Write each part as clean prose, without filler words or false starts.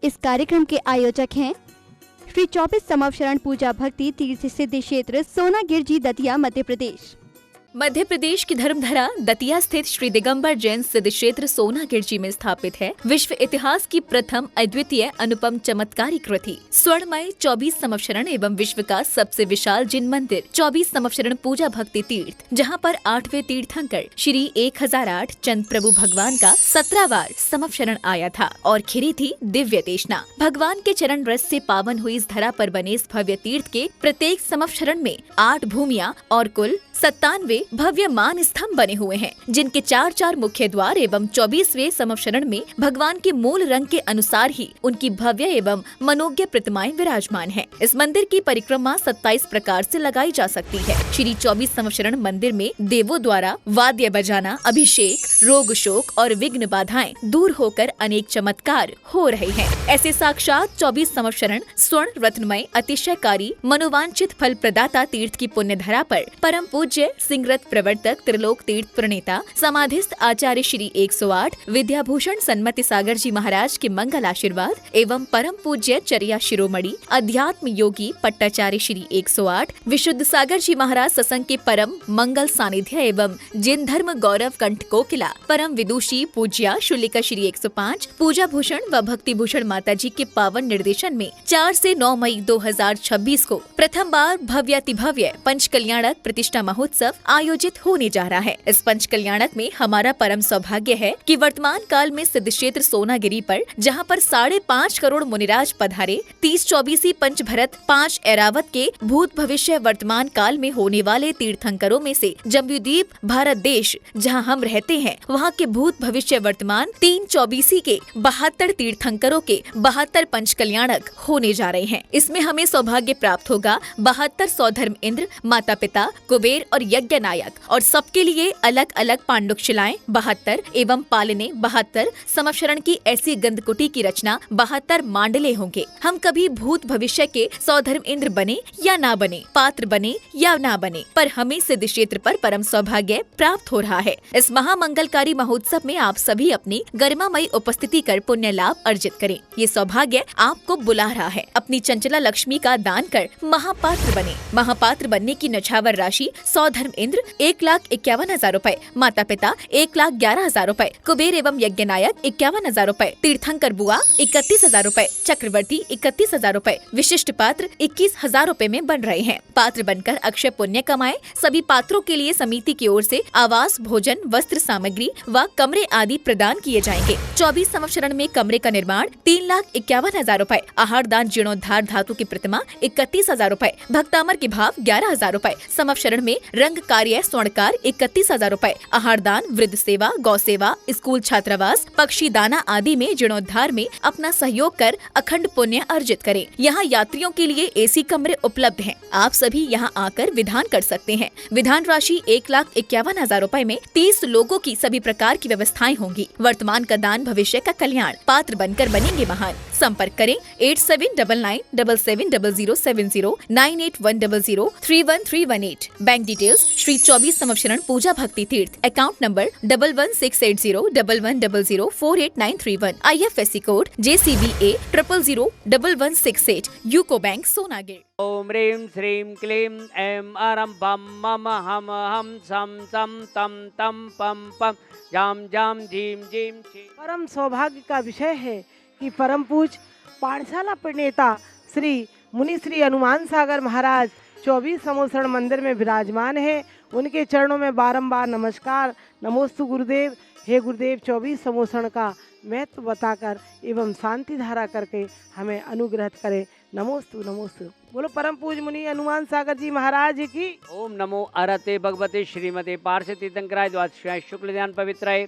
इस कार्यक्रम के आयोजक हैं श्री 24 समवशरण पूजा भक्ति तीर्थ सिद्धि क्षेत्र सोनागिरजी दतिया मध्य प्रदेश। मध्य प्रदेश की धर्मधरा दतिया स्थित श्री दिगंबर जैन सिद्ध क्षेत्र सोनागिरजी में स्थापित है विश्व इतिहास की प्रथम अद्वितीय अनुपम चमत्कारी कृति स्वर्णमय 24 समवशरण एवं विश्व का सबसे विशाल जिन मंदिर 24 समवशरण पूजा भक्ति तीर्थ, जहां पर 8वें तीर्थंकर श्री 1008 चंद प्रभु भगवान का 17वार समवशरण आया था और खिरी थी दिव्य देशना। भगवान के चरण रस से पावन हुई इस धरा पर बने इस भव्य तीर्थ के प्रत्येक समवशरण में 8 भूमियां और कुल 97 भव्य मान स्तंभ बने हुए हैं, जिनके 4 मुख्य द्वार एवं 24वें समवशरण में भगवान के मूल रंग के अनुसार ही उनकी भव्य एवं मनोज्ञ प्रतिमाएं विराजमान हैं। इस मंदिर की परिक्रमा 27 प्रकार से लगाई जा सकती है। श्री 24 समवशरण मंदिर में देवों द्वारा वाद्य बजाना, अभिषेक, रोग शोक और विघ्न बाधाएं दूर होकर अनेक चमत्कार हो रहे हैं। ऐसे साक्षात 24 समवशरण स्वर्ण रत्नमय अतिशयकारी मनोवांछित फल प्रदाता तीर्थ की पुण्य धरा पर परम पूज्य सिंहरथ प्रवर्तक त्रिलोक तीर्थ प्रणेता समाधिस्थ आचार्य श्री 108 विद्याभूषण सन्मति सागर जी महाराज के मंगल आशीर्वाद एवं परम पूज्य चर्या शिरोमणि अध्यात्म योगी पट्टाचार्य श्री 108 विशुद्ध सागर जी महाराज सत्संग के परम मंगल सानिध्य एवं जिन धर्म गौरव कंठ कोकिला परम विदुषी पूज्या शुलिका श्री 105 पूजा भूषण व भक्ति भूषण माता जी के पावन निर्देशन में 4 से 9 मई 2026 को प्रथम बार भव्यातिभव्य पंच कल्याणक प्रतिष्ठा महोत्सव आयोजित होने जा रहा है। इस पंच कल्याणक में हमारा परम सौभाग्य है कि वर्तमान काल में सिद्ध क्षेत्र सोनागिरी पर जहां पर 5.5 करोड़ मुनिराज पधारे 30-24 पंच भरत 5 ऐरावत के भूत भविष्य वर्तमान काल में होने वाले तीर्थंकरों में से जम्बूद्वीप भारत देश जहां हम रहते हैं वहां के भूत भविष्य वर्तमान 3-24 के 72 तीर्थंकरों के 72 पंच कल्याणक होने जा रहे हैं। इसमें हमें सौभाग्य प्राप्त होगा 72 सौधर्म इंद्र, माता पिता, कुबेर और यज्ञ नायक और सबके लिए अलग अलग पांडुक शिलाएं 72 एवं पालने 72 समवशरण की ऐसी गंधकुटी की रचना 72 मांडले होंगे। हम कभी भूत भविष्य के सौधर्म इंद्र बने या ना बने, पात्र बने या ना बने, पर हमें सिद्ध क्षेत्र पर परम सौभाग्य प्राप्त हो रहा है। इस महामंगलकारी महोत्सव में आप सभी अपनी गरिमामयी उपस्थिति कर पुण्य लाभ अर्जित करें। ये सौभाग्य आपको बुला रहा है। अपनी चंचला लक्ष्मी का दान कर महापात्र बने। महापात्र बनने की नछावर राशि सौधर्म इंद्र 1,51,000 रूपए, माता पिता 1,11,000 रूपए, कुबेर एवं यज्ञ नायक 51,000 रूपए, तीर्थंकर बुआ 31,000 रूपए, चक्रवर्ती 31,000 रूपए, विशिष्ट पात्र 21,000 रूपए में बन रहे हैं। पात्र बनकर अक्षय पुण्य कमाए। सभी पात्रों के लिए समिति की ओर से आवास, भोजन, वस्त्र सामग्री व कमरे आदि प्रदान किए जाएंगे। 24 समवशरण में कमरे का निर्माण 3,51,000 रूपए, आहार दान जीर्णोद्धार धातु की प्रतिमा 31,000 रूपए, भक्तामर के भाव 11,000 रूपए, समवशरण में रंग कार्य स्वर्णकार 31,000 रूपए, आहार दान, वृद्ध सेवा, गौ सेवा, स्कूल छात्रावास, पक्षी दाना आदि में जीर्णोद्धार में अपना सहयोग कर अखंड पुण्य अर्जित करें। यहाँ यात्रियों के लिए एसी कमरे उपलब्ध हैं। आप सभी यहाँ आकर विधान कर सकते हैं। विधान राशि 1,51,000 रूपए में 30 लोगों की सभी प्रकार की व्यवस्थाएं होंगी। वर्तमान का दान भविष्य का कल्याण। पात्र बनकर बनेंगे महान। संपर्क करें 8799770070 9810031318। Bank details Shri 24 Samavsharan Puja Bhakti Tirth, account number 11680100048931, IFSC code JCBA 0001168, UCO bank Sonagir. ओम ह्रीं श्रीं क्लीं ऐं अरं बम मम हम हम सम सम तम तम पम पम जाम जाम झीम झीम छी। परम सौभाग्य का विषय है कि परम पूज पाठशाला प्रणेता श्री मुनि श्री हनुमान सागर महाराज 24 समवशरण मंदिर में विराजमान है। उनके चरणों में बारंबार नमस्कार। नमोस्तु गुरुदेव। हे गुरुदेव, 24 समवशरण का महत्व बताकर एवं शांति धारा करके हमें अनुग्रहित करें। नमोस्तु नमोस्तु। बोलो परम पूज मुनि हनुमान सागर जी महाराज की। ओम नमो अरते भगवते श्रीमते पार्श्व तीर्थंकराय द्वादशाय शुक्ल ध्यान पवित्राय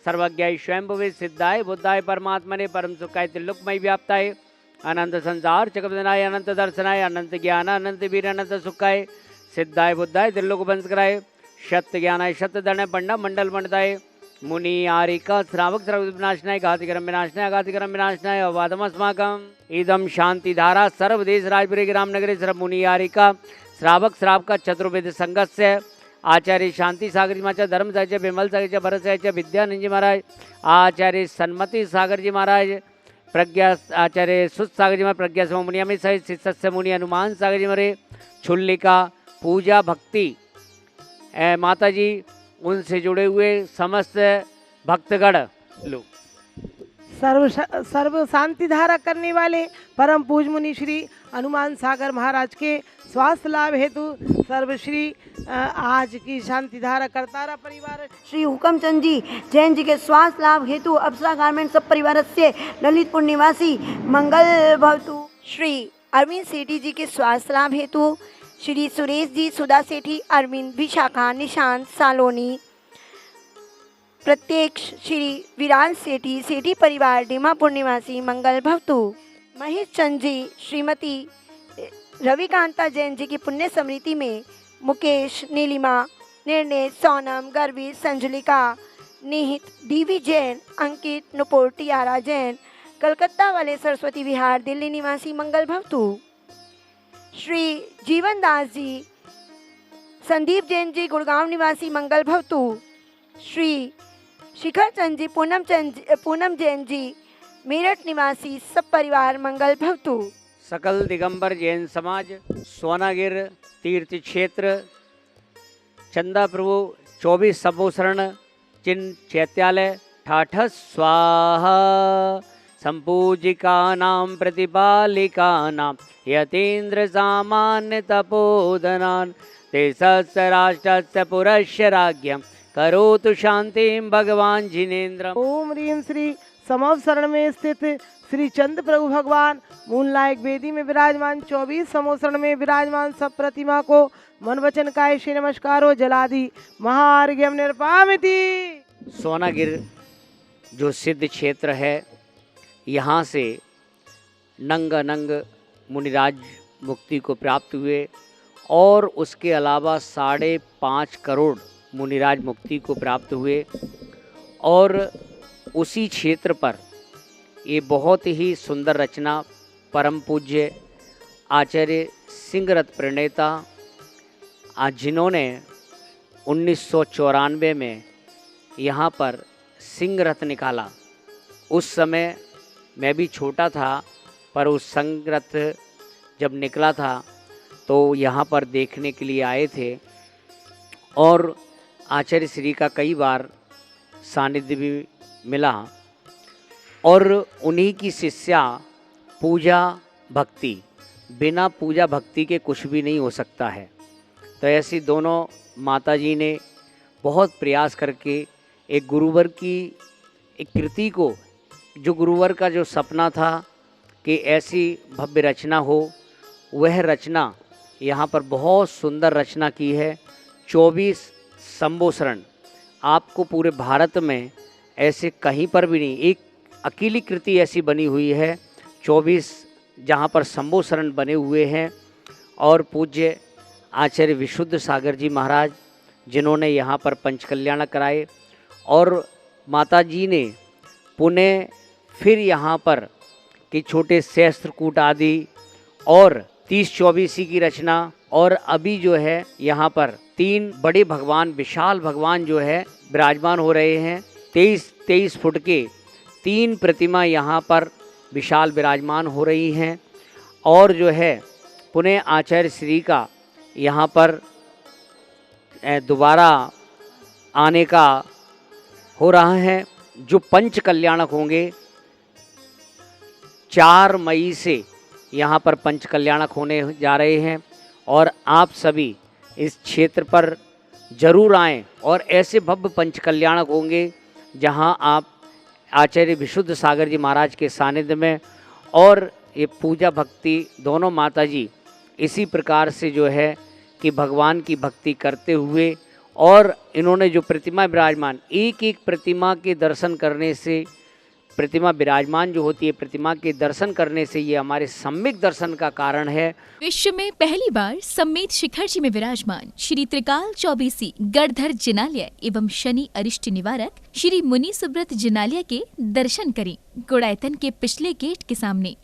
सर्वज्ञाय स्वयंभुवे सिद्धाय बुद्धाय परमात्मने परम सुखाय त्रिलोकमय व्याप्ताय अनंत संसार चक्रवर्तनाय अनंत दर्शनाय अनंत ज्ञान अनंत वीर अनंत सुखाय सिद्धाय बुद्धाय त्रिलोक वंशकराय सत्य ज्ञानाय सत्य धर्णाय पंडा मंडल मंडताय मुनि आरिका श्रावक श्रावक विनाशनाय घातिकरम विनाशनाय घातिकरम विनाशनाय अवादमस्माकम इदम शांति धारा सर्वदेश राजपुरी रामनगरे सर्व मुनि आरिका श्रावक श्रावक चतुर्वेद संघस्य आचार्य शांति सागर जी महाराज, धर्म सागर विमल सागर भरत सागर विद्यानंद जी महाराज, आचार्य सन्मति सागर जी महाराज, प्रज्ञा आचार्य सुत सागर जी महाराज प्रज्ञा सम मुनि अमित सहित शिष्य मुनि हनुमान सागर जी महाराज छुल्लिका पूजा भक्ति माता जी उनसे जुड़े हुए समस्त भक्तगण लोग सर्व शांति धारा करने वाले परम पूज मुनि श्री हनुमान सागर महाराज के स्वास्थ्य लाभ हेतु सर्वश्री आज की शांति धारा करतारा परिवार श्री हुकमचंद जी जैन जी के स्वास्थ्य लाभ हेतु अप्सरा गारमेंट सब परिवार से ललितपुर निवासी मंगल भवतु। श्री अरविंद सेठी जी के स्वास्थ्य लाभ हेतु श्री सुरेश जी सुधा सेठी अरविंद विशाखा निशांत सालोनी प्रत्येक श्री विराज सेठी सेठी परिवार डीमापुर निवासी मंगल भवतु। महेश चंद जी श्रीमती रविकांता जैन जी की पुण्य स्मृति में मुकेश नीलिमा निर्णय सोनम गर्वी संजुलिका निहित डीवी जैन अंकित नुपुर टियारा जैन कलकत्ता वाले सरस्वती विहार दिल्ली निवासी मंगल भवतु। श्री जीवन दास जी संदीप जैन जी गुड़गांव निवासी मंगल भवतु। श्री शिखर चंद जी पूनम जैन जी मेरठ निवासी सब परिवार मंगल भवतु। सकल दिगंबर जैन समाज सोनागिर तीर्थ क्षेत्र चंदा प्रभु 24 संवत्सरण चिन्ह चैत्यालय ठाठ स्वाहा संपूजिका नाम प्रतिपालिका नाम यतीन्द्र सामान्य तपोधनान ते सहस्राष्टस्य पुरस्य राज्ञम करोतु शांतिं भगवान जिनेन्द्र। ओम ह्रीं श्री समवसरण में स्थित श्री चंद प्रभु भगवान मूलनायक वेदी में विराजमान 24 समवसरण में विराजमान सब प्रतिमा को मन वचन काय श्री नमस्कारो जलादि महार्घ्यम निर्पामिति। सोनागिर जो सिद्ध क्षेत्र है, यहाँ से नंग नंग मुनिराज मुक्ति को प्राप्त हुए और उसके अलावा 5.5 करोड़ मुनिराज मुक्ति को प्राप्त हुए। और उसी क्षेत्र पर ये बहुत ही सुंदर रचना परम पूज्य आचार्य सिंहरथ प्रणेता जिन्होंने 1994 में यहाँ पर सिंहरथ निकाला। उस समय मैं भी छोटा था, पर उस सिंहरथ जब निकला था तो यहाँ पर देखने के लिए आए थे और आचार्य श्री का कई बार सानिध्य भी मिला। और उन्हीं की शिष्या पूजा भक्ति, बिना पूजा भक्ति के कुछ भी नहीं हो सकता है। तो ऐसी दोनों माता जी ने बहुत प्रयास करके एक गुरुवर की एक कृति को, जो गुरुवर का जो सपना था कि ऐसी भव्य रचना हो, वह रचना यहाँ पर बहुत सुंदर रचना की है। 24 संवत्सरण, आपको पूरे भारत में ऐसे कहीं पर भी नहीं, एक अकेली कृति ऐसी बनी हुई है 24 जहाँ पर संवत्सरण बने हुए हैं। और पूज्य आचार्य विशुद्ध सागर जी महाराज जिन्होंने यहाँ पर पंचकल्याण कराए और माता जी ने पुनः फिर यहाँ पर कि छोटे सहस्त्रकूट आदि और 30-24 की रचना। और अभी जो है यहाँ पर 3 बड़े भगवान, विशाल भगवान जो है विराजमान हो रहे हैं। 23 फुट के 3 प्रतिमा यहाँ पर विशाल विराजमान हो रही हैं। और जो है पुनः आचार्य श्री का यहाँ पर दोबारा आने का हो रहा है, जो पंच कल्याणक होंगे। 4 मई से यहाँ पर पंच कल्याणक होने जा रहे हैं और आप सभी इस क्षेत्र पर जरूर आएं। और ऐसे भव्य पंच कल्याणक होंगे जहाँ आप आचार्य विशुद्ध सागर जी महाराज के सानिध्य में और ये पूजा भक्ति दोनों माता जी इसी प्रकार से जो है कि भगवान की भक्ति करते हुए, और इन्होंने जो प्रतिमा विराजमान, एक एक प्रतिमा के दर्शन करने से, प्रतिमा विराजमान जो होती है, प्रतिमा के दर्शन करने से ये हमारे सम्यक दर्शन का कारण है। विश्व में पहली बार सम्मेत शिखर जी में विराजमान श्री त्रिकाल चौबीसी गढ़धर जिनालय एवं शनि अरिष्ट निवारक श्री मुनि सुब्रत जिनालय के दर्शन करें। गुड़ायतन के पिछले गेट के सामने।